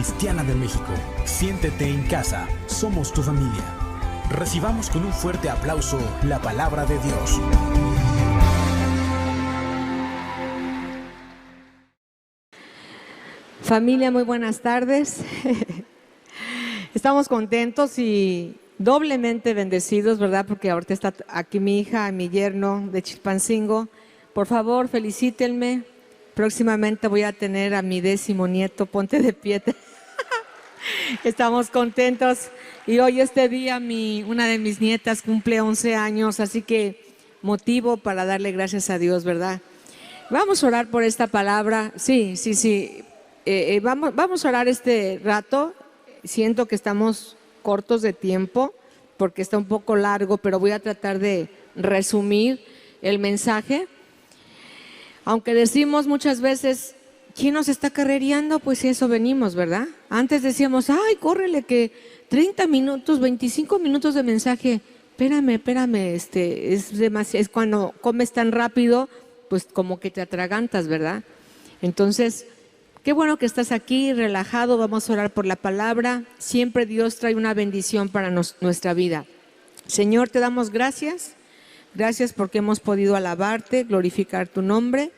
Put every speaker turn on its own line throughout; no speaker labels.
Cristiana de México. Siéntete en casa, somos tu familia. Recibamos con un fuerte aplauso la palabra de Dios.
Familia, muy buenas tardes. Estamos contentos y doblemente bendecidos, ¿verdad? Porque ahorita está aquí mi hija, mi yerno de Chilpancingo. Por favor, felicítenme. Próximamente voy a tener a mi 10º nieto. Ponte de pie. Estamos contentos. Y hoy este día una de mis nietas cumple 11 años, así que motivo para darle gracias a Dios, ¿verdad? Vamos a orar por esta palabra. Sí. Vamos a orar este rato. Siento que estamos cortos de tiempo porque está un poco largo, pero voy a tratar de resumir el mensaje. Aunque decimos muchas veces, ¿quién nos está carrereando? Pues eso venimos, ¿verdad? Antes decíamos, ay, córrele que 30 minutos, 25 minutos de mensaje. Espérame, es demasiado. Es cuando comes tan rápido, pues como que te atragantas, ¿verdad? Entonces, qué bueno que estás aquí, relajado. Vamos a orar por la palabra. Siempre Dios trae una bendición para nuestra vida. Señor, te damos gracias. Gracias porque hemos podido alabarte, glorificar tu nombre.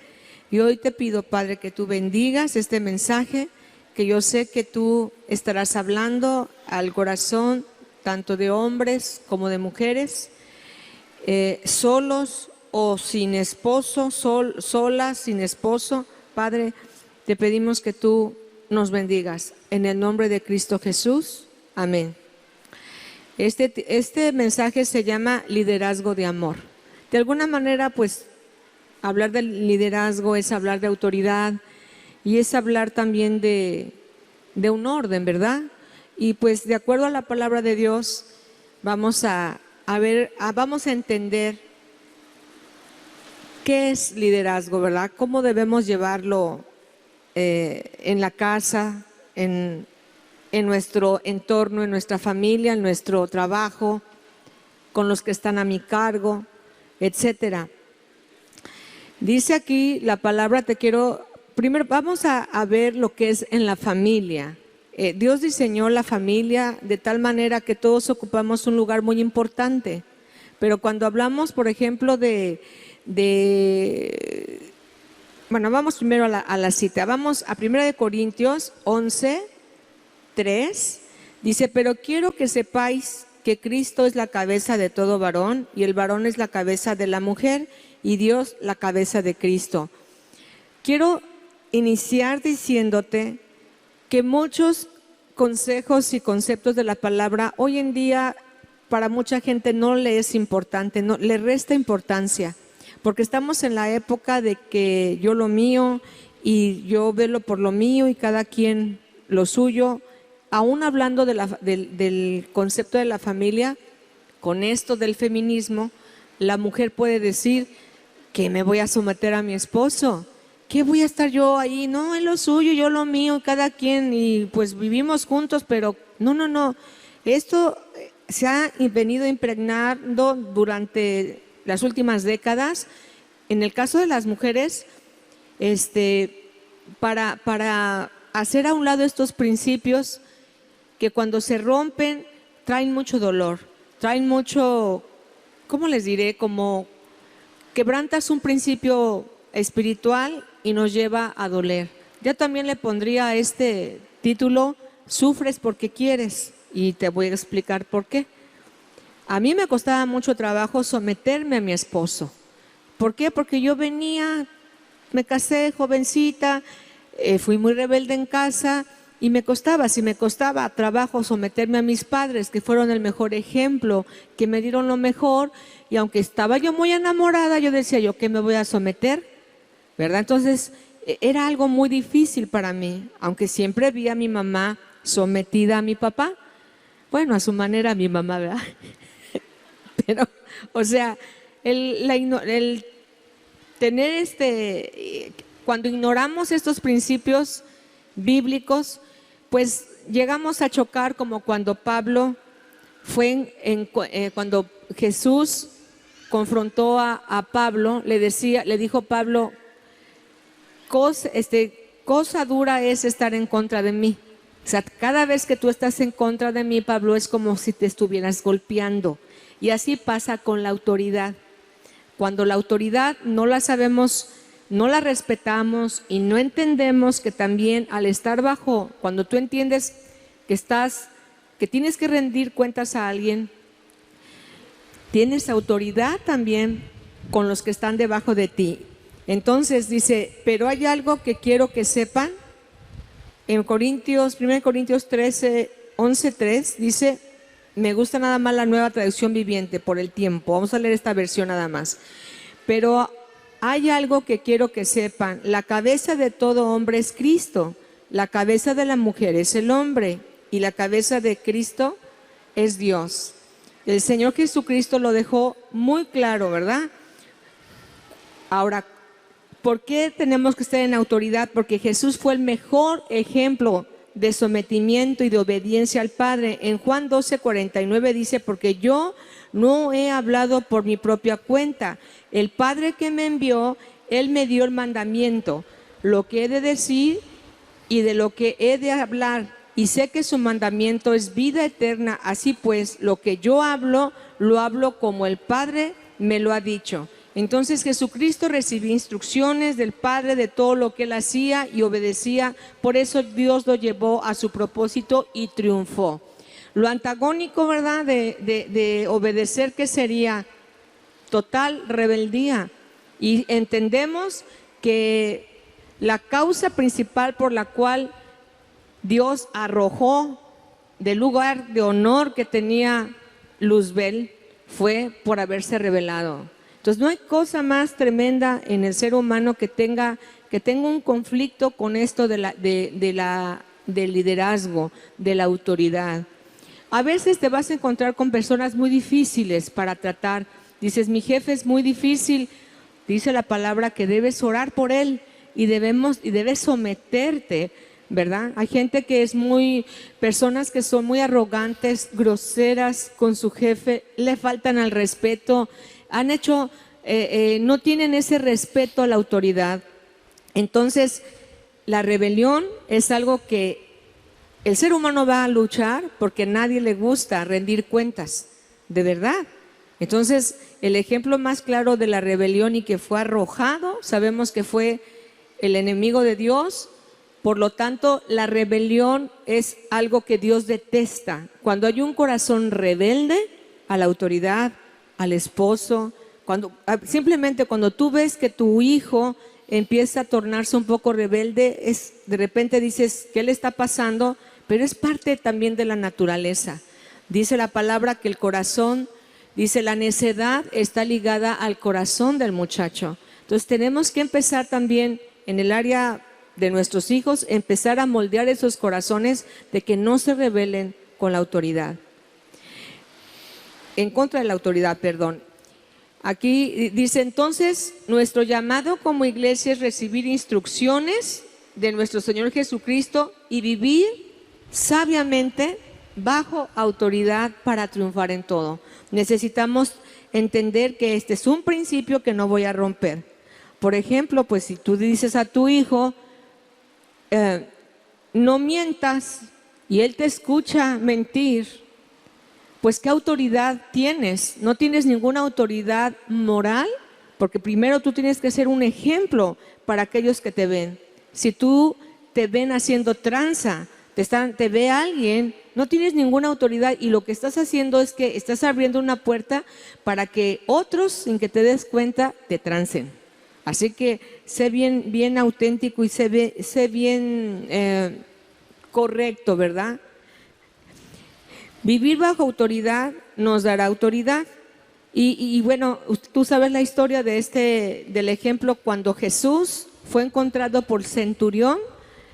Y hoy te pido, Padre, que tú bendigas este mensaje, que yo sé que tú estarás hablando al corazón tanto de hombres como de mujeres, solos o sin esposo, solas, sin esposo. Padre, te pedimos que tú nos bendigas. En el nombre de Cristo Jesús. Amén. Este mensaje se llama liderazgo de amor. De alguna manera, pues, hablar del liderazgo es hablar de autoridad y es hablar también de un orden, ¿verdad? Y pues, de acuerdo a la palabra de Dios, vamos a entender qué es liderazgo, ¿verdad? Cómo debemos llevarlo en la casa, en nuestro entorno, en nuestra familia, en nuestro trabajo, con los que están a mi cargo, etcétera. Dice aquí la palabra, primero vamos a ver lo que es en la familia. Dios diseñó la familia de tal manera que todos ocupamos un lugar muy importante. Pero cuando hablamos, por ejemplo, bueno, vamos primero a la cita. Vamos a 1 Corintios 11:3. Dice, pero quiero que sepáis que Cristo es la cabeza de todo varón y el varón es la cabeza de la mujer y Dios la cabeza de Cristo. Quiero iniciar diciéndote que muchos consejos y conceptos de la palabra hoy en día para mucha gente no le es importante, no le resta importancia, porque estamos en la época de que yo lo mío y yo velo por lo mío y cada quien lo suyo. Aún hablando del concepto de la familia, con esto del feminismo, la mujer puede decir que me voy a someter a mi esposo, que voy a estar yo ahí, no, él lo suyo, yo lo mío, cada quien, y pues vivimos juntos, pero no. Esto se ha venido impregnando durante las últimas décadas. En el caso de las mujeres, para hacer a un lado estos principios que cuando se rompen traen mucho dolor, traen mucho, ¿cómo les diré? Como quebrantas un principio espiritual y nos lleva a doler. Yo también le pondría a este título, sufres porque quieres, y te voy a explicar por qué. A mí me costaba mucho trabajo someterme a mi esposo. ¿Por qué? Porque yo me casé jovencita, fui muy rebelde en casa y me costaba trabajo someterme a mis padres, que fueron el mejor ejemplo, que me dieron lo mejor, y aunque estaba yo muy enamorada, yo decía, ¿yo qué me voy a someter? ¿Verdad? Entonces, era algo muy difícil para mí, aunque siempre vi a mi mamá sometida a mi papá. Bueno, a su manera mi mamá, ¿verdad? Pero, o sea, el tener cuando ignoramos estos principios bíblicos, pues llegamos a chocar como cuando Pablo cuando Jesús confrontó a Pablo, le dijo Pablo, cosa dura es estar en contra de mí. O sea, cada vez que tú estás en contra de mí, Pablo, es como si te estuvieras golpeando. Y así pasa con la autoridad. Cuando la autoridad no la sabemos, no la respetamos y no entendemos que también al estar bajo, cuando tú entiendes que tienes que rendir cuentas a alguien, tienes autoridad también con los que están debajo de ti. Entonces dice, pero hay algo que quiero que sepan. En 1 Corintios 13, 11:3 dice, me gusta nada más la Nueva Traducción Viviente por el tiempo. Vamos a leer esta versión nada más. Pero hay algo que quiero que sepan. La cabeza de todo hombre es Cristo. La cabeza de la mujer es el hombre. Y la cabeza de Cristo es Dios. El Señor Jesucristo lo dejó muy claro, ¿verdad? Ahora, ¿por qué tenemos que estar en autoridad? Porque Jesús fue el mejor ejemplo de sometimiento y de obediencia al Padre. En Juan 12:49 dice, porque yo no he hablado por mi propia cuenta. El Padre que me envió, Él me dio el mandamiento, lo que he de decir y de lo que he de hablar. Y sé que su mandamiento es vida eterna. Así pues, lo que yo hablo, lo hablo como el Padre me lo ha dicho. Entonces Jesucristo recibió instrucciones del Padre de todo lo que Él hacía y obedecía. Por eso Dios lo llevó a su propósito y triunfó. Lo antagónico, ¿verdad?, de obedecer, ¿qué sería? Total rebeldía. Y entendemos que la causa principal por la cual Dios arrojó del lugar de honor que tenía Luzbel fue por haberse rebelado. Entonces no hay cosa más tremenda en el ser humano que tenga un conflicto con esto del liderazgo, de la autoridad. A veces te vas a encontrar con personas muy difíciles para tratar. Dices, mi jefe es muy difícil. Dice la palabra que debes orar por él y debes someterte, ¿verdad? Hay gente que personas que son muy arrogantes, groseras con su jefe, le faltan al respeto, no tienen ese respeto a la autoridad. Entonces, la rebelión es algo que el ser humano va a luchar porque a nadie le gusta rendir cuentas, de verdad. Entonces, el ejemplo más claro de la rebelión y que fue arrojado, sabemos que fue el enemigo de Dios. Por lo tanto, la rebelión es algo que Dios detesta. Cuando hay un corazón rebelde a la autoridad, al esposo, simplemente cuando tú ves que tu hijo empieza a tornarse un poco rebelde, de repente dices, ¿qué le está pasando? Pero es parte también de la naturaleza. Dice la palabra que el corazón, dice, la necedad está ligada al corazón del muchacho. Entonces tenemos que empezar también en el área de nuestros hijos, empezar a moldear esos corazones de que no se rebelen con la autoridad. En contra de la autoridad, perdón. Aquí dice, entonces, nuestro llamado como iglesia es recibir instrucciones de nuestro Señor Jesucristo y vivir sabiamente bajo autoridad para triunfar en todo. Necesitamos entender que este es un principio que no voy a romper. Por ejemplo, pues si tú dices a tu hijo, no mientas, y él te escucha mentir, pues ¿qué autoridad tienes? No tienes ninguna autoridad moral, porque primero tú tienes que ser un ejemplo para aquellos que te ven. Si tú te ven haciendo tranza, te ve alguien, no tienes ninguna autoridad, y lo que estás haciendo es que estás abriendo una puerta para que otros, sin que te des cuenta, te trancen. Así que sé bien auténtico y sé bien correcto, ¿verdad? Vivir bajo autoridad nos dará autoridad. Y bueno, tú sabes la historia del ejemplo cuando Jesús fue encontrado por el centurión.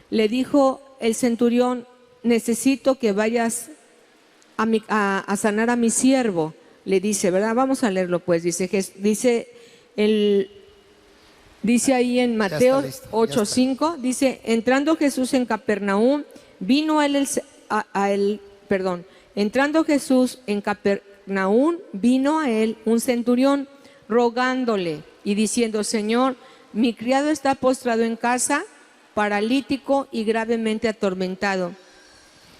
Le dijo el centurión, necesito que vayas a sanar a mi siervo. Le dice, ¿verdad? Vamos a leerlo pues. Dice ahí en Mateo 8:5, dice, entrando Jesús en Capernaum, entrando Jesús en Capernaum, vino a él un centurión rogándole y diciendo, Señor, mi criado está postrado en casa, paralítico y gravemente atormentado.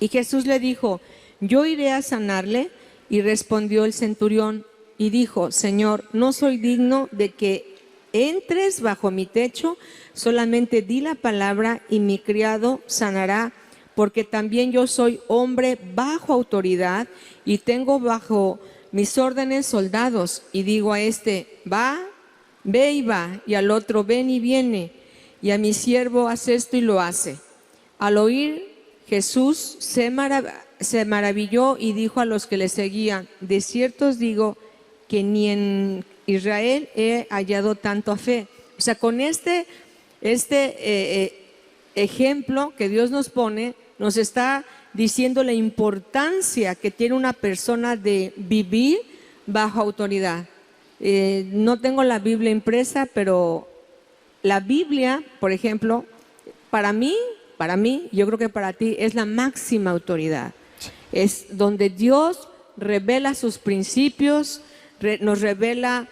Y Jesús le dijo, yo iré a sanarle. Y respondió el centurión y dijo, Señor, no soy digno de que entres bajo mi techo, solamente di la palabra y mi criado sanará, porque también yo soy hombre bajo autoridad y tengo bajo mis órdenes soldados. Y digo a este, va, ve y va, y al otro, ven y viene, y a mi siervo, haz esto y lo hace. Al oír Jesús se maravilló y dijo a los que le seguían, de cierto os digo que ni en Israel he hallado tanta fe. O sea, con este ejemplo que Dios nos pone, nos está diciendo la importancia que tiene una persona de vivir bajo autoridad. No tengo la Biblia impresa, pero la Biblia, por ejemplo, para mí, yo creo que para ti es la máxima autoridad. Es donde Dios revela sus principios, nos revela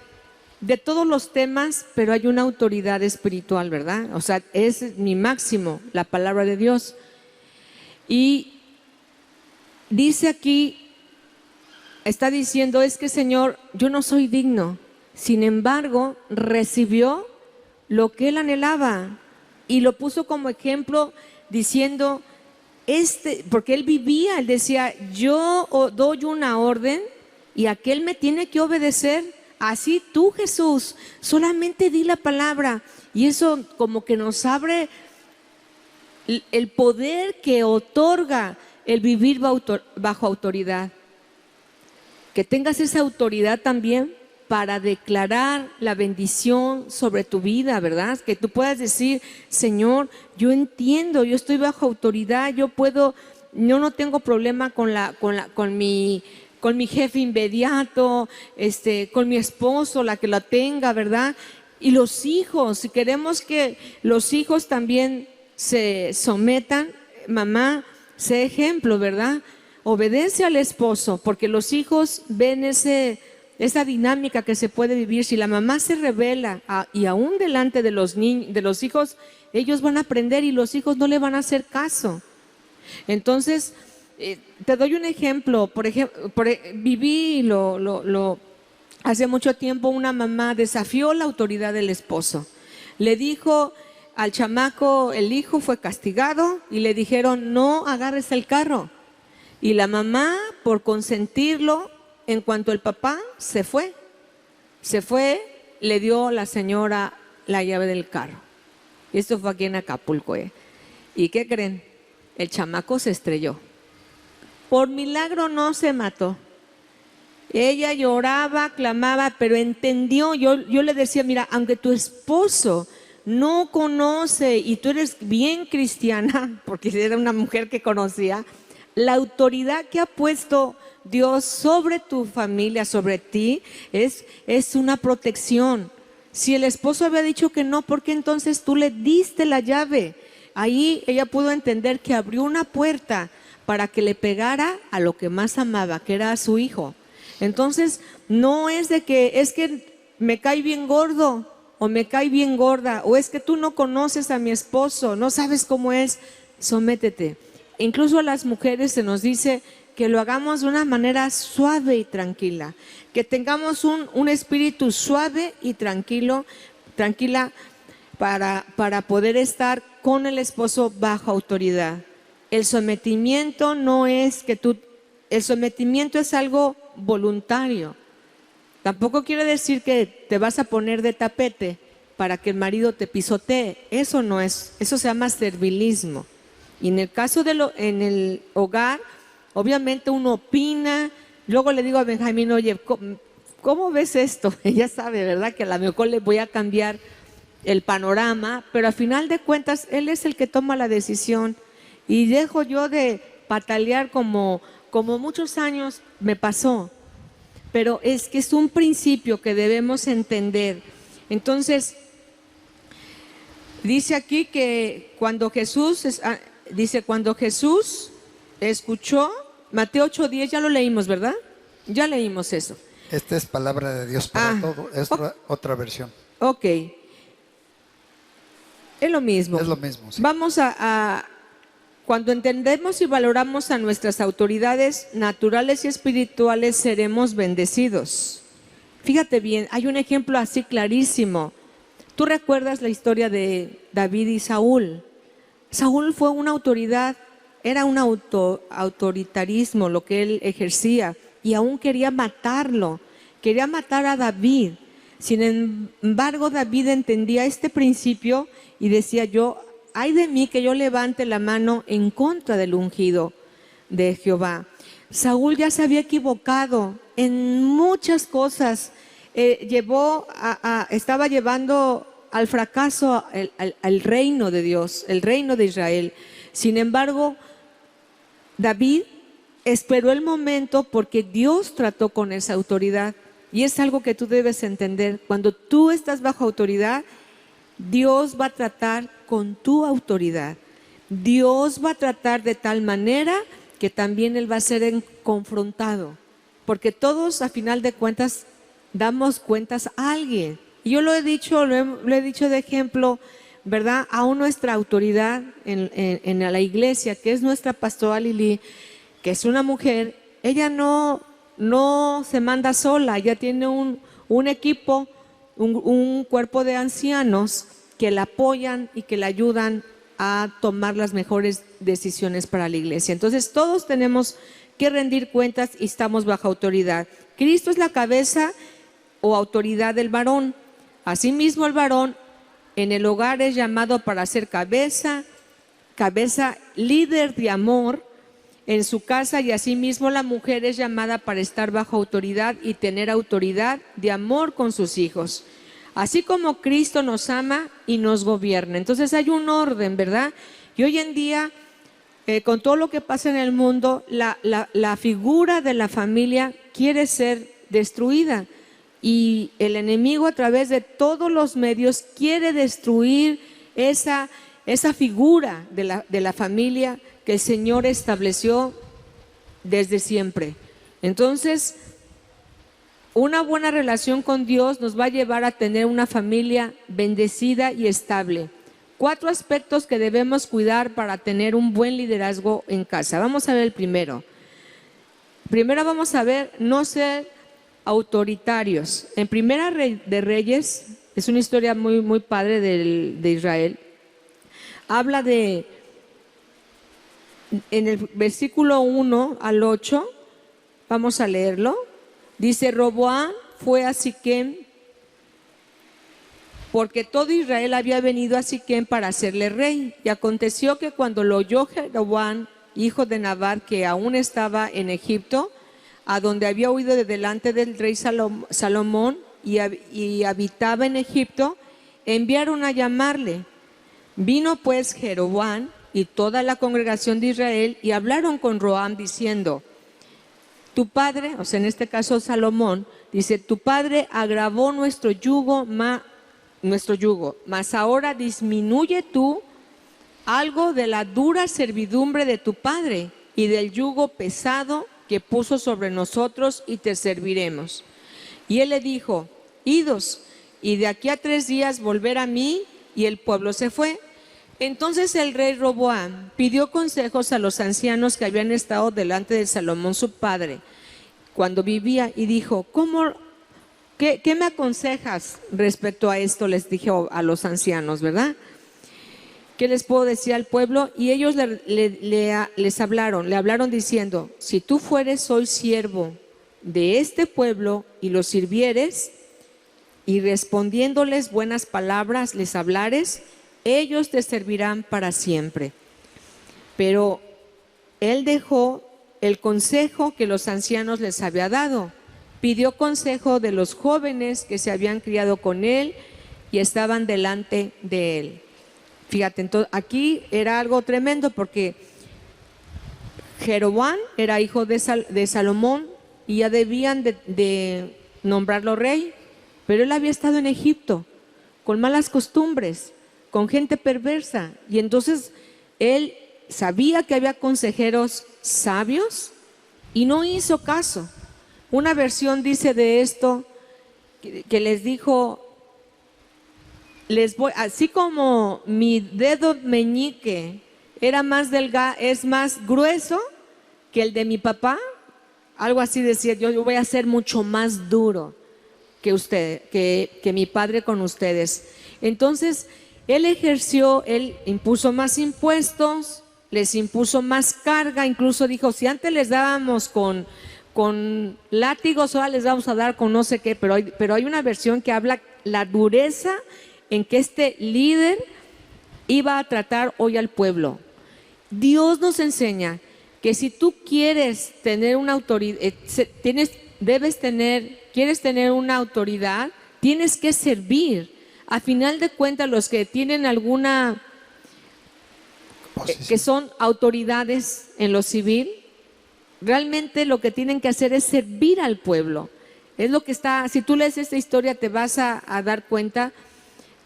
de todos los temas, pero hay una autoridad espiritual, ¿verdad? O sea, es mi máximo, la palabra de Dios. Y dice aquí, está diciendo, es que Señor, yo no soy digno. Sin embargo, recibió lo que él anhelaba y lo puso como ejemplo diciendo, porque él vivía, él decía, yo doy una orden y aquel me tiene que obedecer. Así tú, Jesús, solamente di la palabra. Y eso como que nos abre el poder que otorga el vivir bajo autoridad. Que tengas esa autoridad también para declarar la bendición sobre tu vida, ¿verdad? Que tú puedas decir, Señor, yo entiendo, yo estoy bajo autoridad, yo no tengo problema con mi jefe inmediato, con mi esposo, la que la tenga, ¿verdad? Y los hijos, si queremos que los hijos también se sometan, mamá, sé ejemplo, ¿verdad? Obedece al esposo, porque los hijos ven esa dinámica que se puede vivir. Si la mamá se revela y aún delante de los hijos, ellos van a aprender y los hijos no le van a hacer caso. Entonces, te doy un ejemplo. Por ejemplo, viví hace mucho tiempo, una mamá desafió la autoridad del esposo. Le dijo al chamaco, el hijo fue castigado y le dijeron, no agarres el carro. Y la mamá, por consentirlo, en cuanto el papá se fue, le dio a la señora la llave del carro. Esto fue aquí en Acapulco. ¿Y qué creen? El chamaco se estrelló. Por milagro no se mató. Ella lloraba, clamaba, pero entendió. Yo le decía, mira, aunque tu esposo no conoce y tú eres bien cristiana, porque era una mujer que conocía, la autoridad que ha puesto Dios sobre tu familia, sobre ti, es una protección. Si el esposo había dicho que no, ¿por qué entonces tú le diste la llave? Ahí ella pudo entender que abrió una puerta para que le pegara a lo que más amaba, que era a su hijo. Entonces, no es de que es que me cae bien gordo o me cae bien gorda, o es que tú no conoces a mi esposo, no sabes cómo es. Sométete. Incluso a las mujeres se nos dice que lo hagamos de una manera suave y tranquila, que tengamos un espíritu suave y tranquila para poder estar con el esposo bajo autoridad. El sometimiento no es el sometimiento es algo voluntario. Tampoco quiere decir que te vas a poner de tapete para que el marido te pisotee. Eso no es, eso se llama servilismo. Y en el caso en el hogar, obviamente uno opina. Luego le digo a Benjamín, oye, ¿cómo ves esto? Ella sabe, ¿verdad? Que a lo mejor le voy a cambiar el panorama, pero al final de cuentas, él es el que toma la decisión. Y dejo yo de patalear como muchos años me pasó. Pero es que es un principio que debemos entender. Entonces, dice aquí que cuando Jesús escuchó, Mateo 8:10, ya lo leímos, ¿verdad? Ya leímos eso.
Esta es palabra de Dios para todo, es otra versión.
Ok. Es lo mismo.
Es lo mismo, sí.
Vamos Cuando entendemos y valoramos a nuestras autoridades naturales y espirituales, seremos bendecidos. Fíjate bien, hay un ejemplo así clarísimo. Tú recuerdas la historia de David y Saúl. Saúl fue una autoridad, era un autoritarismo lo que él ejercía, y aún quería matarlo, quería matar a David. Sin embargo, David entendía este principio y decía: ay de mí que yo levante la mano en contra del ungido de Jehová. Saúl ya se había equivocado en muchas cosas, estaba llevando al fracaso al reino de Dios, el reino de Israel. Sin embargo, David esperó el momento porque Dios trató con esa autoridad. Y es algo que tú debes entender. Cuando tú estás bajo autoridad, Dios va a tratar con tu autoridad. Dios va a tratar de tal manera que también Él va a ser confrontado. Porque todos, a final de cuentas, damos cuentas a alguien. Y yo lo he dicho de ejemplo, ¿verdad? Aún nuestra autoridad en la iglesia, que es nuestra pastora Lili, que es una mujer, ella no se manda sola, ella tiene un equipo, un cuerpo de ancianos que la apoyan y que la ayudan a tomar las mejores decisiones para la iglesia. Entonces todos tenemos que rendir cuentas y estamos bajo autoridad. Cristo es la cabeza o autoridad del varón. Asimismo, el varón en el hogar es llamado para ser cabeza líder de amor en su casa, y asimismo la mujer es llamada para estar bajo autoridad y tener autoridad de amor con sus hijos, así como Cristo nos ama y nos gobierna. Entonces hay un orden, ¿verdad? Y hoy en día, con todo lo que pasa en el mundo, la figura de la familia quiere ser destruida, y el enemigo a través de todos los medios quiere destruir esa figura de la familia que el Señor estableció desde siempre. Entonces, una buena relación con Dios nos va a llevar a tener una familia bendecida y estable. 4 aspectos que debemos cuidar para tener un buen liderazgo en casa. Vamos a ver el primero. Primero vamos a ver no ser autoritarios. En Primera de Reyes, es una historia muy, muy padre de Israel. Habla en el versículo 1 al 8, vamos a leerlo. Dice: Roboam fue a Siquem, porque todo Israel había venido a Siquem para hacerle rey. Y aconteció que cuando lo oyó Jeroboam, hijo de Nabat, que aún estaba en Egipto, a donde había huido de delante del rey Salomón y habitaba en Egipto, enviaron a llamarle. Vino pues Jeroboam y toda la congregación de Israel y hablaron con Roboam diciendo: tu padre, o sea en este caso Salomón, dice: tu padre agravó nuestro yugo, mas ahora disminuye tú algo de la dura servidumbre de tu padre y del yugo pesado que puso sobre nosotros, y te serviremos. Y él le dijo: idos, y de aquí a 3 días volver a mí. Y el pueblo se fue. Entonces el rey Roboam pidió consejos a los ancianos que habían estado delante de Salomón su padre cuando vivía, y dijo: ¿Qué me aconsejas respecto a esto? Les dijo a los ancianos, ¿verdad? ¿Qué les puedo decir al pueblo? Y ellos le hablaron diciendo: si tú fueres hoy siervo de este pueblo y los sirvieres, y respondiéndoles buenas palabras les hablares, ellos te servirán para siempre. Pero él dejó el consejo que los ancianos les había dado. Pidió consejo de los jóvenes que se habían criado con él y estaban delante de él. Fíjate, entonces, aquí era algo tremendo, porque Jeroboam era hijo de Salomón y ya debían de nombrarlo rey, pero él había estado en Egipto con malas costumbres, con gente perversa, y entonces él sabía que había consejeros sabios y no hizo caso. Una versión dice de esto que les dijo: así como mi dedo meñique era más delgado, es más grueso que el de mi papá. Algo así decía, yo voy a ser mucho más duro que usted, que mi padre con ustedes. Entonces, él impuso más impuestos, les impuso más carga, incluso dijo, si antes les dábamos con látigos, ahora les vamos a dar con no sé qué, pero hay una versión que habla la dureza en que este líder iba a tratar hoy al pueblo. Dios nos enseña que si tú quieres tener una autoridad, quieres tener una autoridad, tienes que servir. A final de cuentas, los que tienen alguna, que son autoridades en lo civil, realmente lo que tienen que hacer es servir al pueblo. Es lo que si tú lees esta historia te vas a dar cuenta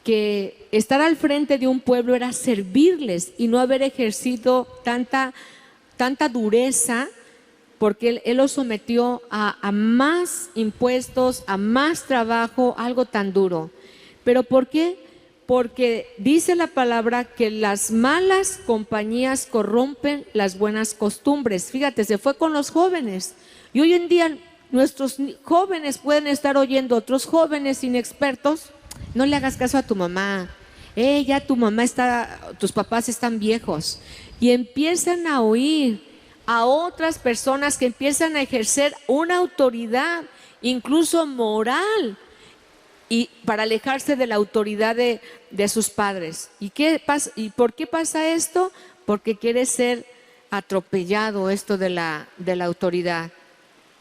que estar al frente de un pueblo era servirles y no haber ejercido tanta dureza, porque él los sometió a más impuestos, a más trabajo, algo tan duro. ¿Pero por qué? Porque dice la palabra que las malas compañías corrompen las buenas costumbres. Fíjate, se fue con los jóvenes. Y hoy en día nuestros jóvenes pueden estar oyendo a otros jóvenes inexpertos. No le hagas caso a tu mamá. Ya tus papás están viejos. Y empiezan a oír a otras personas que empiezan a ejercer una autoridad, incluso moral, y para alejarse de la autoridad de sus padres. ¿Y por qué pasa esto? Porque quiere ser atropellado esto de la autoridad.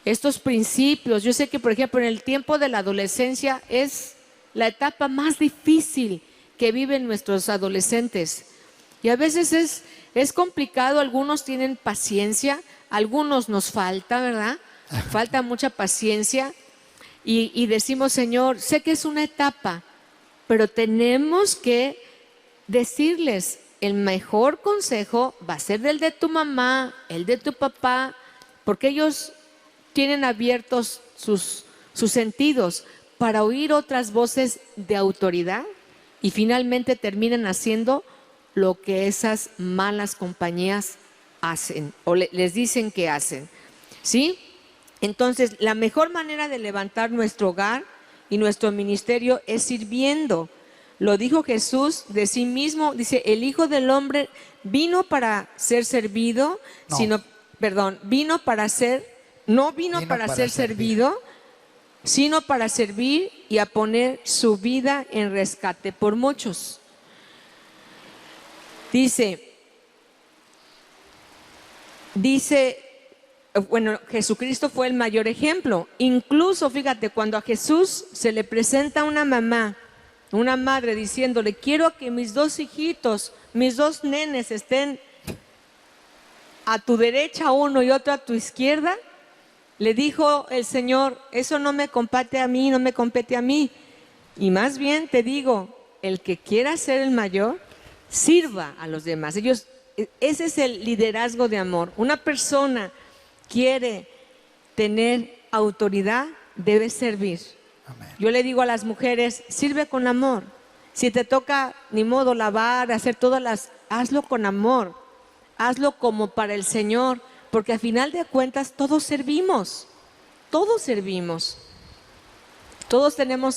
Estos principios, yo sé que por ejemplo en el tiempo de la adolescencia es la etapa más difícil que viven nuestros adolescentes. Y a veces es complicado, algunos tienen paciencia, algunos nos falta, ¿verdad? Falta mucha paciencia. Y decimos, Señor, sé que es una etapa, pero tenemos que decirles, el mejor consejo va a ser el de tu mamá, el de tu papá, porque ellos tienen abiertos sus sentidos para oír otras voces de autoridad y finalmente terminan haciendo lo que esas malas compañías hacen o les dicen que hacen, ¿sí? Entonces, la mejor manera de levantar nuestro hogar y nuestro ministerio es sirviendo. Lo dijo Jesús de sí mismo, dice, el Hijo del Hombre vino para ser servido, vino para ser servido, sino para servir y a poner su vida en rescate por muchos. Dice, bueno, Jesucristo fue el mayor ejemplo. Incluso, fíjate, cuando a Jesús se le presenta una madre diciéndole, quiero que mis 2 hijitos, mis 2 nenes estén a tu derecha uno y otro a tu izquierda, le dijo el Señor, eso no me compete a mí, no me compete a mí. Y más bien te digo, el que quiera ser el mayor, sirva a los demás. Ese es el liderazgo de amor. Una persona quiere tener autoridad, debe servir.
Amén.
Yo le digo a las mujeres, sirve con amor. Si te toca, ni modo, lavar, hacer hazlo con amor, hazlo como para el Señor, porque al final de cuentas todos servimos, todos tenemos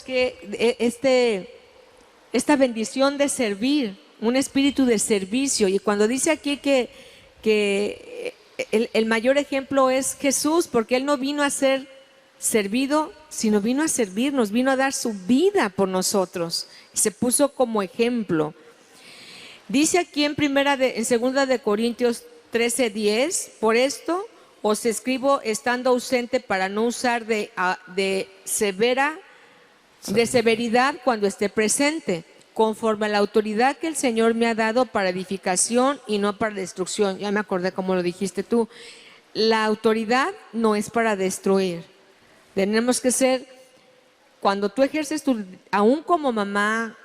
que, esta bendición de servir, un espíritu de servicio. Y cuando dice aquí que el mayor ejemplo es Jesús, porque Él no vino a ser servido, sino vino a servirnos, vino a dar su vida por nosotros. Se puso como ejemplo. Dice aquí en 2 de Corintios 13:10, por esto os escribo estando ausente para no usar de severidad cuando esté presente, conforme a la autoridad que el Señor me ha dado para edificación y no para destrucción. Ya me acordé cómo lo dijiste tú. La autoridad no es para destruir. Tenemos que ser, cuando tú ejerces aún como mamá,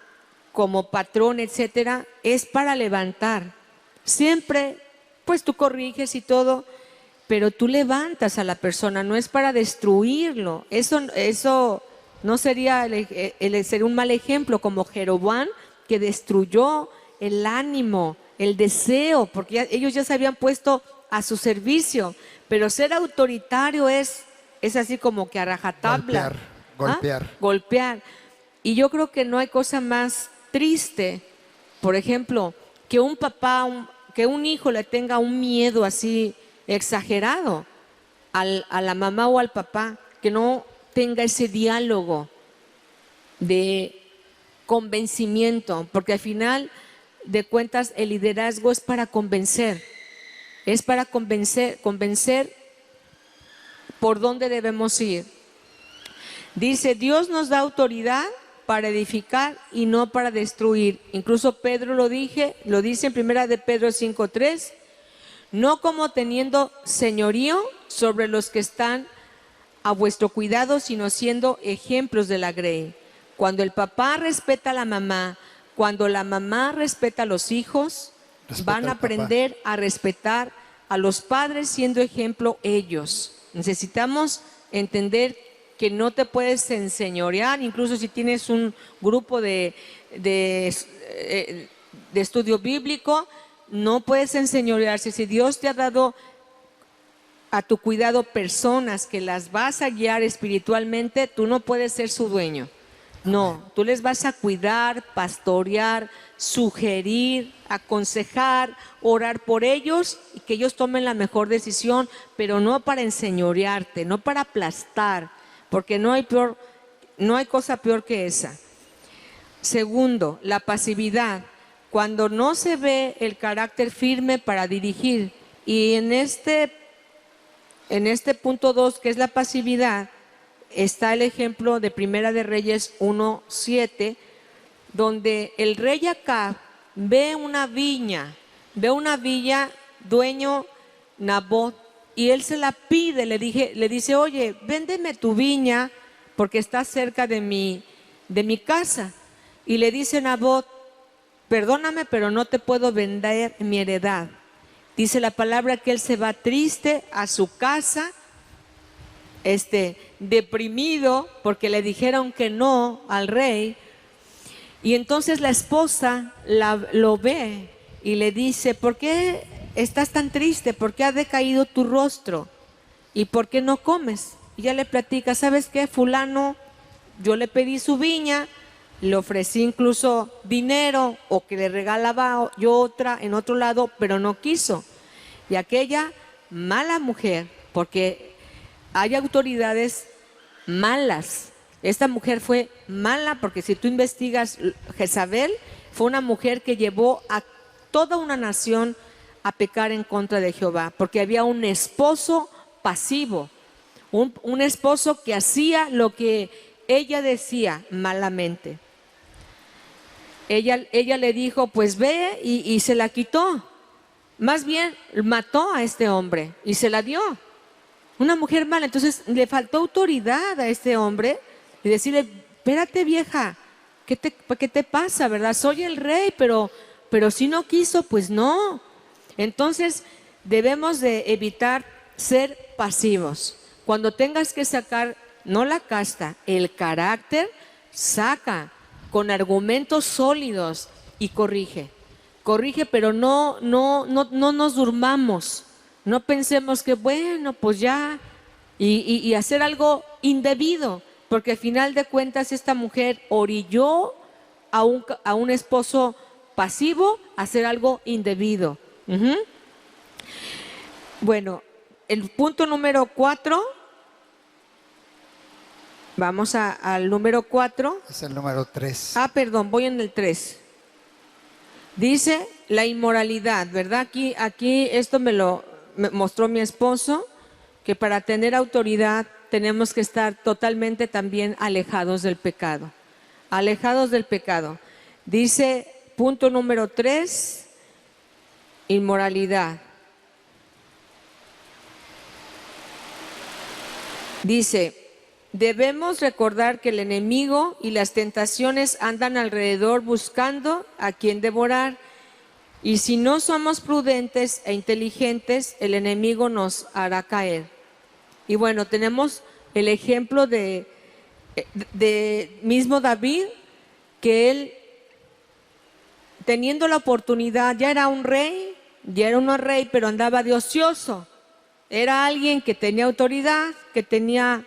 como patrón, etcétera, es para levantar. Siempre, pues tú corriges y todo, pero tú levantas a la persona, no es para destruirlo. Eso no sería sería un mal ejemplo como Jeroboam, que destruyó el ánimo, el deseo, porque ellos ya se habían puesto a su servicio, pero ser autoritario es así como que a rajatabla. Golpear. Y yo creo que no hay cosa más triste, por ejemplo, que un papá, que un hijo le tenga un miedo así exagerado a la mamá o al papá, que no tenga ese diálogo de convencimiento, porque al final de cuentas el liderazgo es para convencer, convencer por dónde debemos ir. Dice, Dios nos da autoridad para edificar y no para destruir. Incluso Pedro lo dice en 1 de Pedro 5:3, no como teniendo señorío sobre los que están a vuestro cuidado, sino siendo ejemplos de la grey. Cuando el papá respeta a la mamá, cuando la mamá respeta a los hijos, van a aprender a respetar a los padres siendo ejemplo ellos. Necesitamos entender que no te puedes enseñorear, incluso si tienes un grupo de estudio bíblico, no puedes enseñorearse. Si Dios te ha dado a tu cuidado personas que las vas a guiar espiritualmente, tú no puedes ser su dueño. No, tú les vas a cuidar, pastorear, sugerir, aconsejar, orar por ellos y que ellos tomen la mejor decisión, pero no para enseñorearte, no para aplastar, porque no hay cosa peor que esa. Segundo, la pasividad. Cuando no se ve el carácter firme para dirigir, y en este punto 2, que es la pasividad, está el ejemplo de Primera de Reyes 1:7, donde el rey Acab ve una viña, dueño Nabot, y él se la pide, le dice, oye, véndeme tu viña porque está cerca de mi casa. Y le dice Nabot, perdóname, pero no te puedo vender mi heredad. Dice la palabra que él se va triste a su casa, deprimido porque le dijeron que no al rey. Y entonces la esposa lo ve y le dice, ¿por qué estás tan triste? ¿Por qué ha decaído tu rostro? ¿Y por qué no comes? Y ella le platica, ¿sabes qué? Fulano, yo le pedí su viña, le ofrecí incluso dinero o que le regalaba yo otra en otro lado, pero no quiso. Y aquella mala mujer, porque hay autoridades malas. Esta mujer fue mala porque si tú investigas, Jezabel fue una mujer que llevó a toda una nación a pecar en contra de Jehová, porque había un esposo pasivo, un esposo que hacía lo que ella decía malamente. Ella le dijo, pues ve, y se la quitó. Más bien mató a este hombre y se la dio. Una mujer mala. Entonces le faltó autoridad a este hombre y decirle, espérate vieja, ¿qué te pasa, verdad? Soy el rey, pero si no quiso, pues no. Entonces debemos de evitar ser pasivos. Cuando tengas que sacar, no la casta, el carácter, saca con argumentos sólidos y corrige, pero no nos durmamos, no pensemos que bueno, pues ya, y hacer algo indebido, porque al final de cuentas esta mujer orilló a un esposo pasivo a hacer algo indebido. Bueno, el punto número 4. Vamos al número 4.
Es el número 3.
Perdón, voy en el 3. Dice la inmoralidad, ¿verdad? Aquí esto me mostró mi esposo, que para tener autoridad tenemos que estar totalmente también alejados del pecado. Alejados del pecado. Dice, punto número 3, inmoralidad. Dice, debemos recordar que el enemigo y las tentaciones andan alrededor buscando a quien devorar, y si no somos prudentes e inteligentes, el enemigo nos hará caer. Y bueno, tenemos el ejemplo de mismo David, que él teniendo la oportunidad, ya era un rey, pero andaba de ocioso. Era alguien que tenía autoridad, que tenía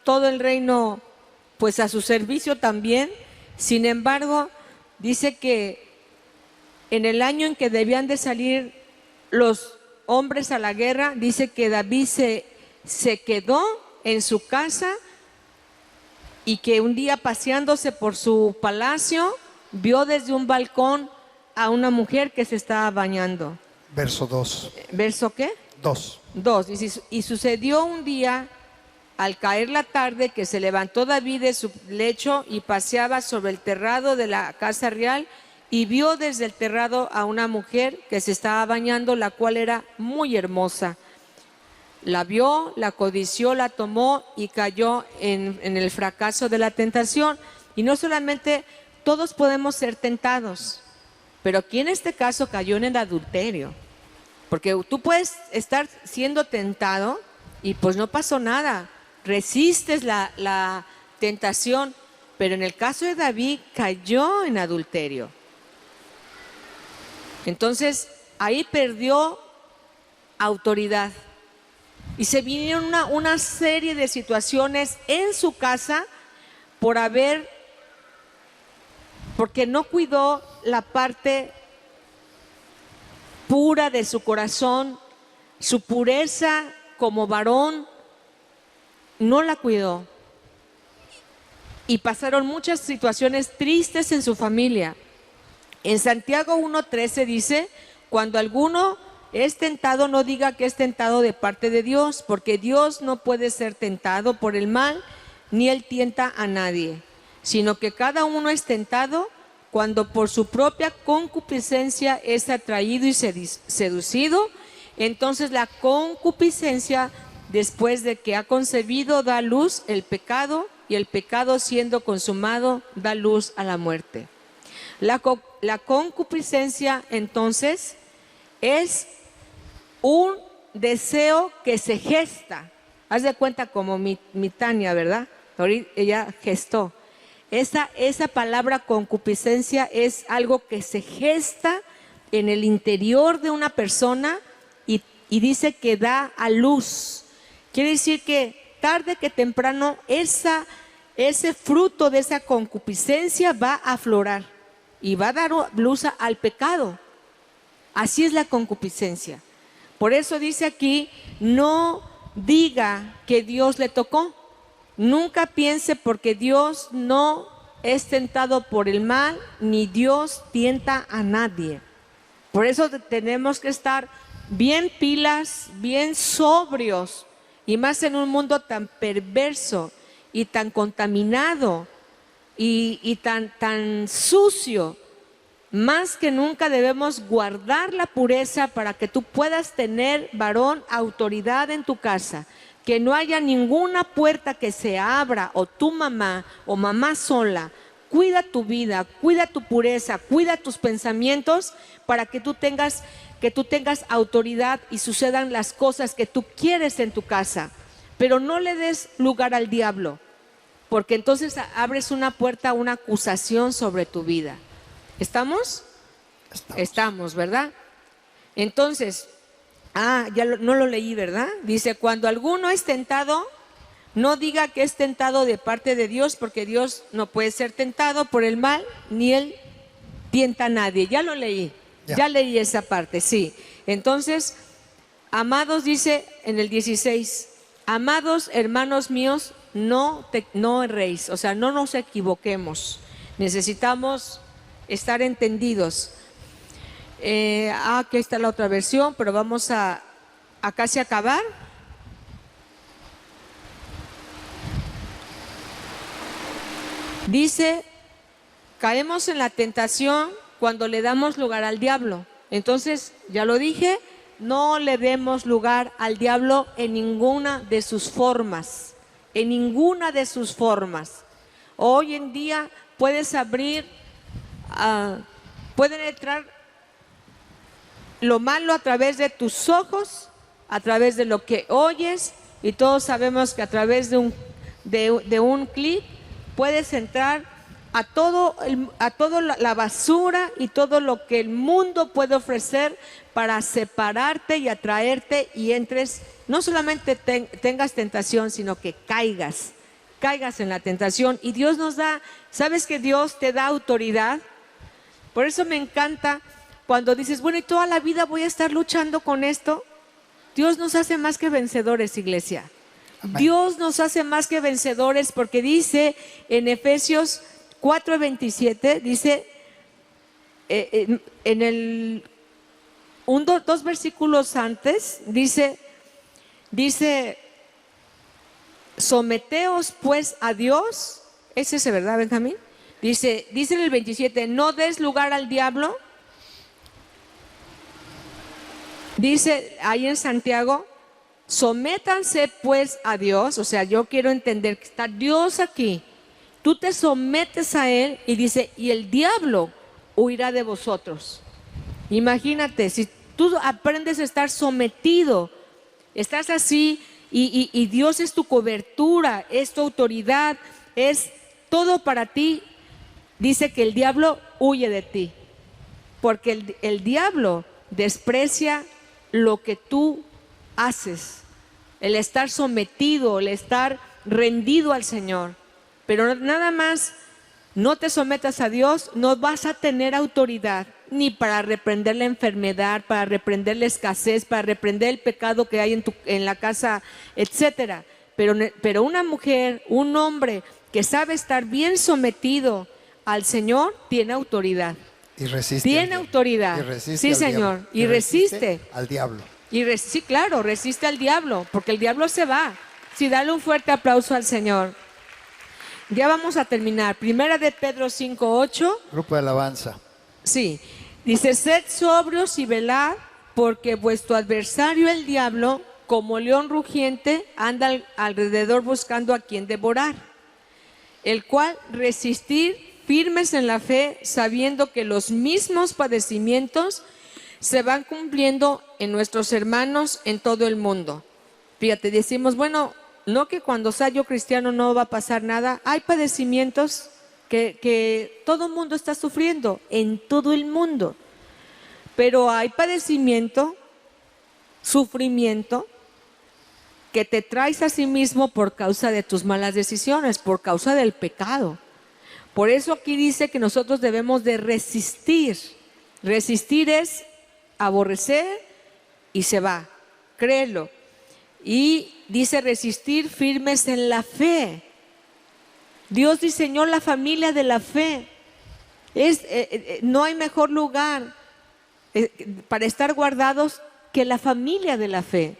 todo el reino pues a su servicio también. Sin embargo, dice que en el año en que debían de salir los hombres a la guerra, dice que David se quedó en su casa y que un día paseándose por su palacio vio desde un balcón a una mujer que se estaba bañando.
Verso 2.
¿Verso qué?
2.
2. Y sucedió un día, al caer la tarde, que se levantó David de su lecho y paseaba sobre el terrado de la casa real, y vio desde el terrado a una mujer que se estaba bañando, la cual era muy hermosa. La vio, la codició, la tomó y cayó en el fracaso de la tentación. Y no solamente todos podemos ser tentados, pero aquí en este caso cayó en el adulterio. Porque tú puedes estar siendo tentado y pues no pasó nada, resistes la tentación, pero en el caso de David cayó en adulterio. Entonces ahí perdió autoridad y se vinieron una serie de situaciones en su casa porque no cuidó la parte pura de su corazón, su pureza como varón, no la cuidó. Y pasaron muchas situaciones tristes en su familia. En Santiago 1:13 dice: cuando alguno es tentado, no diga que es tentado de parte de Dios, porque Dios no puede ser tentado por el mal, ni él tienta a nadie, sino que cada uno es tentado cuando por su propia concupiscencia es atraído y seducido. Entonces la concupiscencia, después de que ha concebido, da luz el pecado, y el pecado, siendo consumado, da luz a la muerte. La concupiscencia, entonces, es un deseo que se gesta. Haz de cuenta como mi Tania, ¿verdad? Ahorita ella gestó. Esa palabra concupiscencia es algo que se gesta en el interior de una persona y dice que da a luz. Quiere decir que tarde que temprano ese fruto de esa concupiscencia va a aflorar y va a dar luz al pecado. Así es la concupiscencia. Por eso dice aquí: no diga que Dios le tocó. Nunca piense, porque Dios no es tentado por el mal, ni Dios tienta a nadie. Por eso tenemos que estar bien pilas, bien sobrios, y más en un mundo tan perverso y tan contaminado y tan sucio. Más que nunca debemos guardar la pureza para que tú puedas tener, varón, autoridad en tu casa. Que no haya ninguna puerta que se abra, o tu mamá o mamá sola. Cuida tu vida, cuida tu pureza, cuida tus pensamientos, para que tú tengas autoridad y sucedan las cosas que tú quieres en tu casa. Pero no le des lugar al diablo, porque entonces abres una puerta a una acusación sobre tu vida. ¿Estamos? Estamos, ¿verdad? Entonces, no lo leí, ¿verdad? Dice: cuando alguno es tentado, no diga que es tentado de parte de Dios, porque Dios no puede ser tentado por el mal, ni él tienta a nadie. Ya lo leí, ya leí esa parte, sí. Entonces, amados, dice en el 16, amados hermanos míos, no erréis, o sea, no nos equivoquemos. Necesitamos estar entendidos. Aquí está la otra versión, pero vamos a casi acabar. Dice: caemos en la tentación cuando le damos lugar al diablo. Entonces, ya lo dije, no le demos lugar al diablo en ninguna de sus formas, en ninguna de sus formas. Hoy en día puedes pueden entrar lo malo a través de tus ojos, a través de lo que oyes, y todos sabemos que a través de un clic puedes entrar a todo la basura y todo lo que el mundo puede ofrecer para separarte y atraerte y entres, no solamente tengas tentación, sino que caigas en la tentación. Y Dios nos da, ¿sabes que Dios te da autoridad? Por eso me encanta cuando dices, bueno, y toda la vida voy a estar luchando con esto. Dios nos hace más que vencedores, iglesia. Amén. Dios nos hace más que vencedores, porque dice en Efesios 4:27, dice en dos versículos antes, dice, someteos pues a Dios. ¿Es ese, verdad, Benjamín? Dice en el 27, no des lugar al diablo. Dice ahí en Santiago, sométanse pues a Dios. O sea, yo quiero entender que está Dios aquí. Tú te sometes a Él y dice, y el diablo huirá de vosotros. Imagínate, si tú aprendes a estar sometido, estás así y Dios es tu cobertura, es tu autoridad, es todo para ti. Dice que el diablo huye de ti, porque el diablo desprecia lo que tú haces, el estar sometido, el estar rendido al Señor. Pero nada más no te sometas a Dios, no vas a tener autoridad ni para reprender la enfermedad, para reprender la escasez, para reprender el pecado que hay en la casa, etcétera. Pero una mujer, un hombre que sabe estar bien sometido al Señor, tiene autoridad.
Y resiste.
Tiene autoridad.
Y resiste
sí,
al
Señor.
Diablo.
Y resiste
al diablo.
Sí, claro, resiste al diablo, porque el diablo se va. Sí, dale un fuerte aplauso al Señor. Ya vamos a terminar. Primera de Pedro 5:8.
Grupo de alabanza.
Sí, dice, sed sobrios y velad, porque vuestro adversario el diablo, como león rugiente, anda alrededor buscando a quien devorar, el cual resistir firmes en la fe, sabiendo que los mismos padecimientos se van cumpliendo en nuestros hermanos en todo el mundo. Fíjate, decimos, bueno, no que cuando sea yo cristiano no va a pasar nada. Hay padecimientos que todo el mundo está sufriendo, en todo el mundo. Pero hay padecimiento, sufrimiento, que te traes a sí mismo por causa de tus malas decisiones, por causa del pecado. Por eso aquí dice que nosotros debemos de resistir. Resistir es aborrecer y se va, créelo. Y dice resistir firmes en la fe. Dios diseñó la familia de la fe. No hay mejor lugar para estar guardados que la familia de la fe.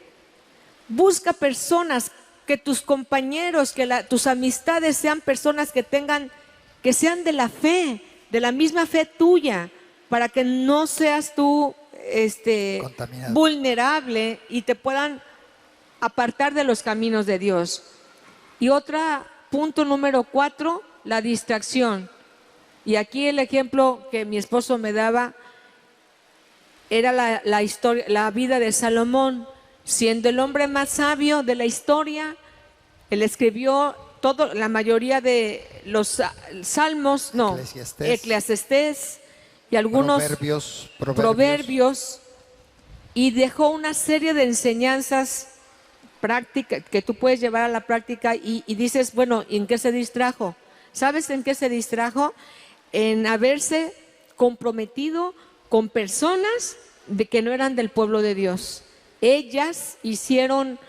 Busca personas, que tus compañeros, tus amistades sean personas que sean de la fe, de la misma fe tuya, para que no seas tú vulnerable y te puedan apartar de los caminos de Dios. Y punto número 4, la distracción. Y aquí el ejemplo que mi esposo me daba era la historia, la vida de Salomón, siendo el hombre más sabio de la historia. Él escribió la mayoría de los salmos, Eclesiastés y algunos proverbios, y dejó una serie de enseñanzas prácticas que tú puedes llevar a la práctica. Y dices, bueno, ¿en qué se distrajo? ¿Sabes en qué se distrajo? En haberse comprometido con personas que no eran del pueblo de Dios. Ellas hicieron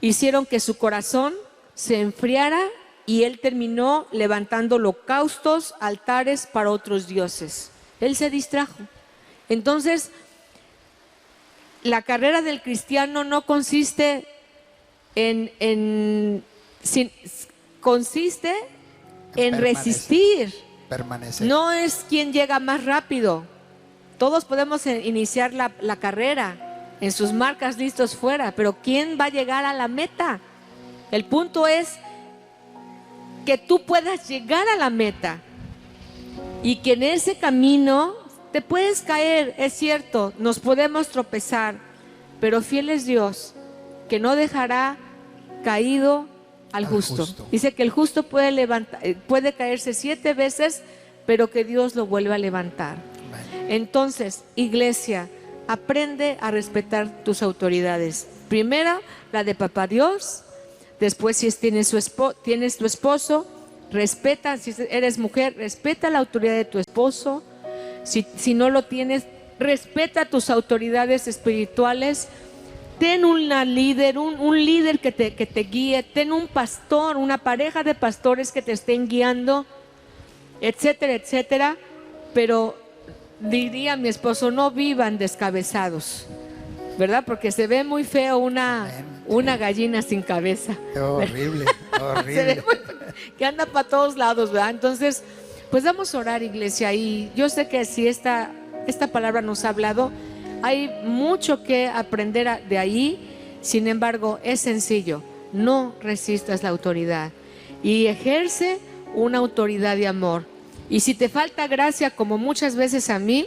que su corazón se enfriara y él terminó levantando holocaustos, altares para otros dioses. Él se distrajo. Entonces, la carrera del cristiano no consiste consiste en resistir.
Permanecer.
No es quien llega más rápido. Todos podemos iniciar la carrera en sus marcas listos fuera, pero ¿quién va a llegar a la meta? El punto es que tú puedas llegar a la meta y que en ese camino te puedes caer, es cierto, nos podemos tropezar, pero fiel es Dios, que no dejará caído al justo. Dice que el justo puede caerse 7 veces, pero que Dios lo vuelve a levantar. Entonces, iglesia, aprende a respetar tus autoridades. Primera, la de papá Dios. Después, si tienes tu esposo, respeta. Si eres mujer, respeta la autoridad de tu esposo. Si no lo tienes, respeta tus autoridades espirituales. Ten una líder, un líder que te guíe. Ten un pastor, una pareja de pastores que te estén guiando, etcétera, etcétera. Pero diría mi esposo, no vivan descabezados, ¿verdad? Porque se ve muy feo una gallina sin cabeza.
Horrible, horrible.
Se ve que anda para todos lados, ¿verdad? Entonces, pues vamos a orar, iglesia. Y yo sé que si esta palabra nos ha hablado, hay mucho que aprender de ahí. Sin embargo, es sencillo. No resistas la autoridad y ejerce una autoridad de amor. Y si te falta gracia, como muchas veces a mí,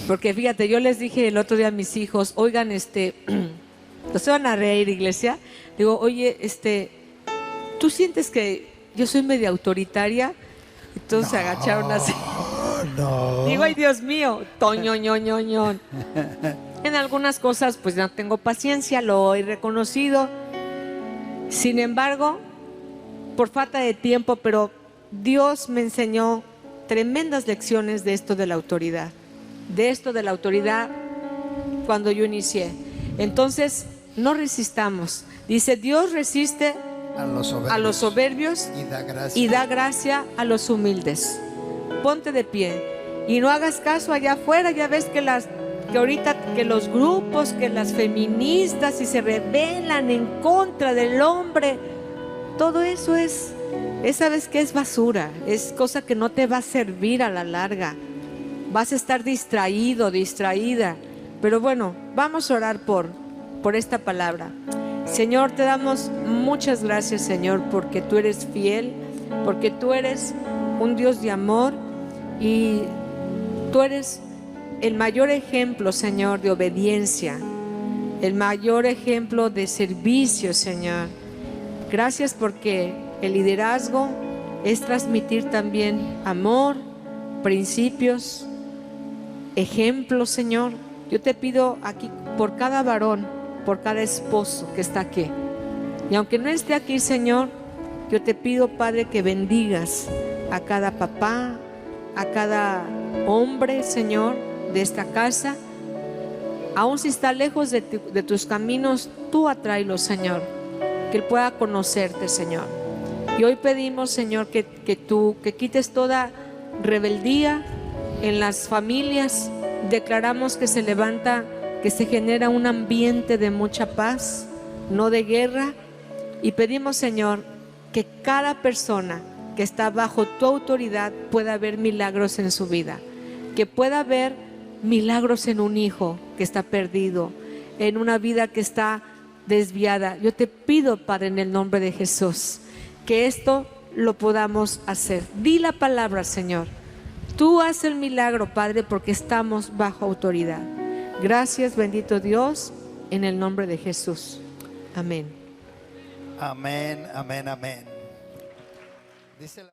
porque fíjate, yo les dije el otro día a mis hijos, oigan, no se van a reír, iglesia. Digo, oye, ¿tú sientes que yo soy media autoritaria? Entonces se agacharon así.
No.
Digo, ay, Dios mío, toñoñoñoñón. En algunas cosas, pues no tengo paciencia, lo he reconocido. Sin embargo, por falta de tiempo, pero Dios me enseñó tremendas lecciones de esto de la autoridad. Cuando yo inicié. Entonces, no resistamos. Dice, Dios resiste a los soberbios y da gracia a los humildes. Ponte de pie y no hagas caso allá afuera. Ya ves que ahorita que los grupos, que las feministas y se rebelan en contra del hombre, todo eso ¿sabes qué? Es basura, es cosa que no te va a servir a la larga. Vas a estar distraído, distraída. Pero bueno, vamos a orar por esta palabra. Señor, te damos muchas gracias, Señor, porque tú eres fiel, porque tú eres un Dios de amor y tú eres el mayor ejemplo, Señor, de obediencia, el mayor ejemplo de servicio, Señor. Gracias porque el liderazgo es transmitir también amor, principios, ejemplos, Señor. Yo te pido aquí por cada varón, por cada esposo que está aquí. Y aunque no esté aquí, Señor, yo te pido, Padre, que bendigas a cada papá, a cada hombre, Señor, de esta casa. Aun si está lejos de tus caminos, tú atráelo, Señor, que él pueda conocerte, Señor. Y hoy pedimos, Señor, que quites toda rebeldía en las familias. Declaramos que se levanta, que se genera un ambiente de mucha paz, no de guerra. Y pedimos, Señor, que cada persona que está bajo tu autoridad pueda ver milagros en su vida, que pueda ver milagros en un hijo que está perdido, en una vida que está desviada. Yo te pido, Padre, en el nombre de Jesús, que esto lo podamos hacer. Di la palabra, Señor. Tú haces el milagro, Padre, porque estamos bajo autoridad. Gracias, bendito Dios, en el nombre de Jesús. Amén.
Amén, amén, amén. Dice la